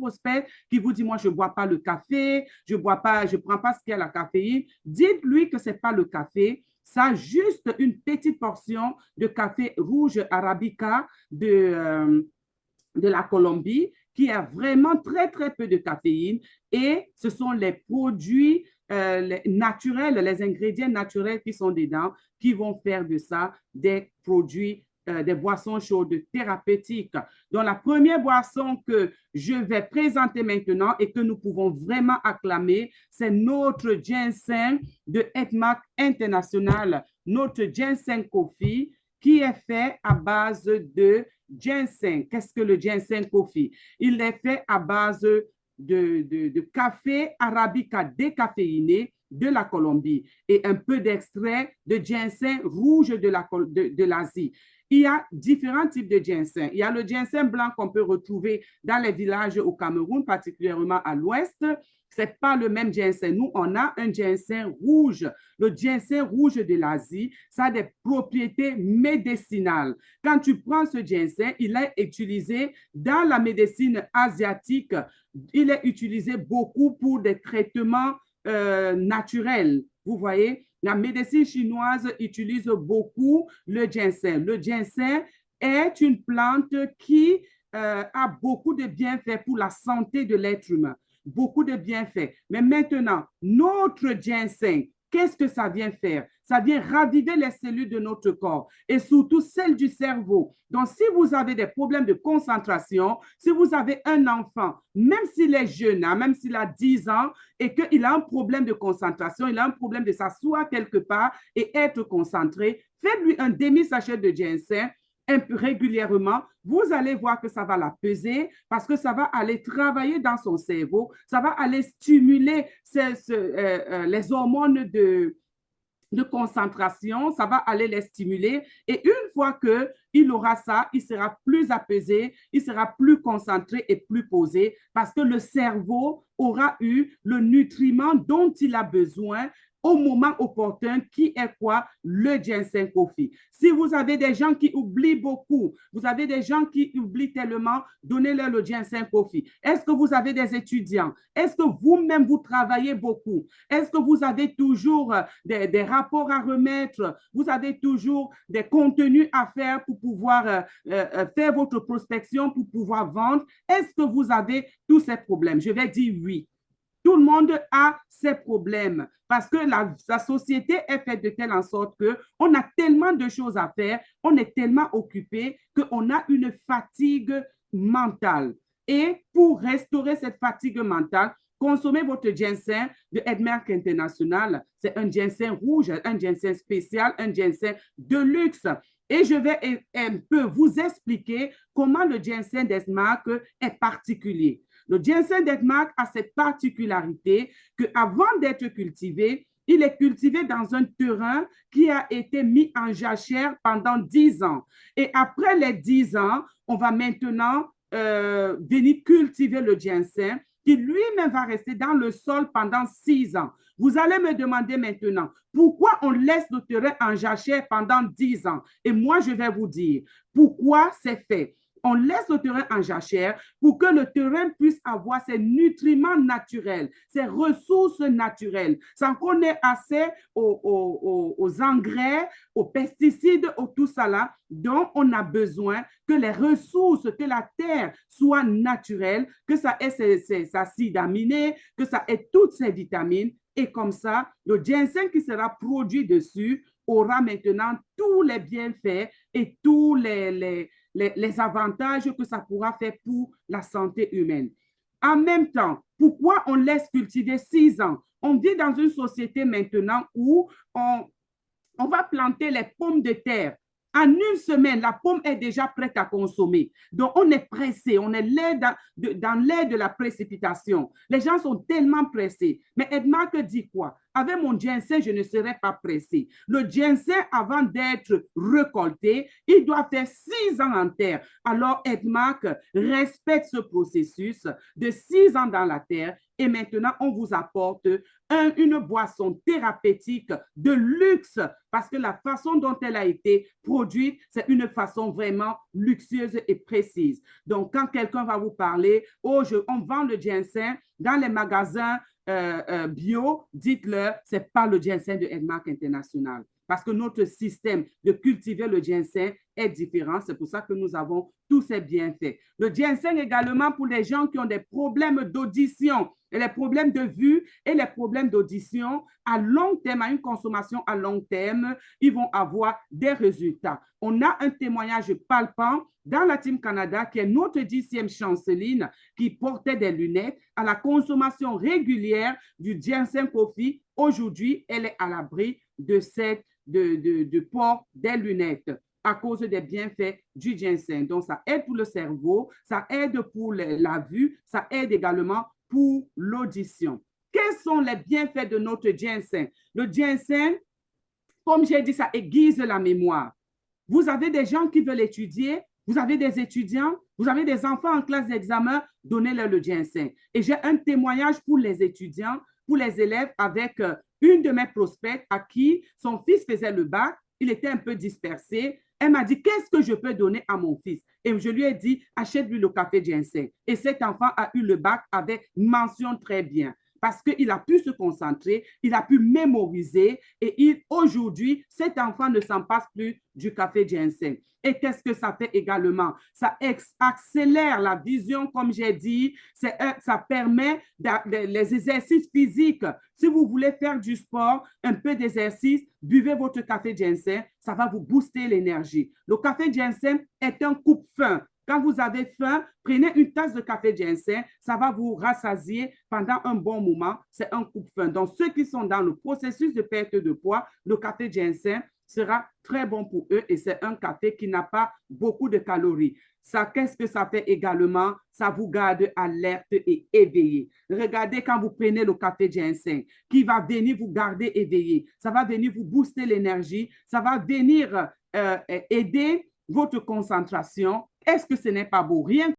prospect qui vous dit, moi, je ne bois pas le café, je prends pas ce qui a la caféine, dites-lui que ce n'est pas le café, ça a juste une petite portion de café rouge arabica de la Colombie qui a vraiment très, très peu de caféine et ce sont les produits naturels, les ingrédients naturels qui sont dedans qui vont faire de ça des produits des boissons chaudes thérapeutiques. Donc, la première boisson que je vais présenter maintenant et que nous pouvons vraiment acclamer, c'est notre ginseng de Edmark International, notre ginseng coffee qui est fait à base de ginseng. Qu'est-ce que le ginseng coffee? Il est fait à base de café arabica décaféiné de la Colombie et un peu d'extrait de ginseng rouge de l'Asie. Il y a différents types de ginseng. Il y a le ginseng blanc qu'on peut retrouver dans les villages au Cameroun, particulièrement à l'ouest. Ce n'est pas le même ginseng. Nous, on a un ginseng rouge. Le ginseng rouge de l'Asie, ça a des propriétés médicinales. Quand tu prends ce ginseng, il est utilisé dans la médecine asiatique. Il est utilisé beaucoup pour des traitements naturels. Vous voyez, la médecine chinoise utilise beaucoup le ginseng. Le ginseng est une plante qui a beaucoup de bienfaits pour la santé de l'être humain. Beaucoup de bienfaits. Mais maintenant, notre ginseng, qu'est-ce que ça vient faire? Ça vient raviver les cellules de notre corps et surtout celles du cerveau. Donc, si vous avez des problèmes de concentration, si vous avez un enfant, même s'il est jeune, hein, même s'il a 10 ans et qu'il a un problème de concentration, il a un problème de s'asseoir quelque part et être concentré, faites-lui un demi-sachet de ginseng régulièrement, vous allez voir que ça va la peser parce que ça va aller travailler dans son cerveau, ça va aller stimuler les hormones de concentration, ça va aller les stimuler et une fois qu'il aura ça, il sera plus apaisé, il sera plus concentré et plus posé parce que le cerveau aura eu le nutriment dont il a besoin au moment opportun, qui est quoi? Le ginseng coffee. Si vous avez des gens qui oublient beaucoup, vous avez des gens qui oublient tellement, donnez-leur le ginseng coffee. Est-ce que vous avez des étudiants? Est-ce que vous-même, vous travaillez beaucoup? Est-ce que vous avez toujours des rapports à remettre? Vous avez toujours des contenus à faire pour pouvoir faire votre prospection, pour pouvoir vendre? Est-ce que vous avez tous ces problèmes? Je vais dire oui. Tout le monde a ses problèmes parce que la société est faite de telle en sorte qu'on a tellement de choses à faire, on est tellement occupé qu'on a une fatigue mentale. Et pour restaurer cette fatigue mentale, consommez votre ginseng de Edmark International. C'est un ginseng rouge, un ginseng spécial, un ginseng de luxe. Et je vais un peu vous expliquer comment le ginseng d'Edmark est particulier. Le ginseng d'Edmark a cette particularité qu'avant d'être cultivé, il est cultivé dans un terrain qui a été mis en jachère pendant 10 ans. Et après les 10 ans, on va maintenant venir cultiver le ginseng qui lui-même va rester dans le sol pendant 6 ans. Vous allez me demander maintenant, pourquoi on laisse le terrain en jachère pendant 10 ans? Et moi, je vais vous dire pourquoi c'est fait. On laisse le terrain en jachère pour que le terrain puisse avoir ses nutriments naturels, ses ressources naturelles, sans qu'on ait assez aux engrais, aux pesticides, aux tout ça là, dont on a besoin que les ressources, que la terre soit naturelle, que ça ait ses acides aminés, que ça ait toutes ses vitamines. Et comme ça, le ginseng qui sera produit dessus aura maintenant tous les bienfaits et tous les avantages que ça pourra faire pour la santé humaine. En même temps, pourquoi on laisse cultiver 6 ans? On vit dans une société maintenant où on va planter les pommes de terre. En une semaine, la pomme est déjà prête à consommer. Donc, on est pressé, on est dans l'air de la précipitation. Les gens sont tellement pressés. Mais Edmark dit quoi? avec mon ginseng, je ne serai pas pressé. Le ginseng, avant d'être récolté, il doit faire 6 ans en terre. Alors, Edmark respecte ce processus de 6 ans dans la terre et maintenant, on vous apporte une boisson thérapeutique de luxe parce que la façon dont elle a été produite, c'est une façon vraiment luxueuse et précise. Donc, quand quelqu'un va vous parler, oh, on vend le ginseng dans les magasins bio, dites-leur, ce n'est pas le ginseng de Edmark International. Parce que notre système de cultiver le ginseng est différent. C'est pour ça que nous avons tous ces bienfaits. Le ginseng également pour les gens qui ont des problèmes d'audition, et les problèmes de vue et les problèmes d'audition à long terme, à une consommation à long terme, ils vont avoir des résultats. On a un témoignage palpant dans la Team Canada qui est notre 10e chanceline qui portait des lunettes à la consommation régulière du ginseng coffee. Aujourd'hui, elle est à l'abri de port des lunettes à cause des bienfaits du ginseng. Donc, ça aide pour le cerveau, ça aide pour la vue, ça aide également pour l'audition. Quels sont les bienfaits de notre ginseng? Le ginseng, comme j'ai dit, ça aiguise la mémoire. Vous avez des gens qui veulent étudier, vous avez des étudiants, vous avez des enfants en classe d'examen, donnez-leur le ginseng. Et j'ai un témoignage pour les étudiants, pour les élèves avec une de mes prospects à qui son fils faisait le bac, il était un peu dispersé. Elle m'a dit, qu'est-ce que je peux donner à mon fils? Et je lui ai dit, achète-lui le café ginseng. Et cet enfant a eu le bac avec mention très bien parce qu'il a pu se concentrer, il a pu mémoriser et aujourd'hui, cet enfant ne s'en passe plus du café ginseng. Et qu'est-ce que ça fait également? Ça accélère la vision, comme j'ai dit, ça permet les exercices physiques. Si vous voulez faire du sport, un peu d'exercice, buvez votre café ginseng, ça va vous booster l'énergie. Le café ginseng est un coupe-faim. Quand vous avez faim, prenez une tasse de café ginseng, ça va vous rassasier pendant un bon moment. C'est un coupe-faim. Donc, ceux qui sont dans le processus de perte de poids, le café ginseng sera très bon pour eux et c'est un café qui n'a pas beaucoup de calories. Ça, qu'est-ce que ça fait également? Ça vous garde alerte et éveillé. Regardez quand vous prenez le café ginseng, qui va venir vous garder éveillé. Ça va venir vous booster l'énergie. Ça va venir aider votre concentration. Est-ce que ce n'est pas beau? Rien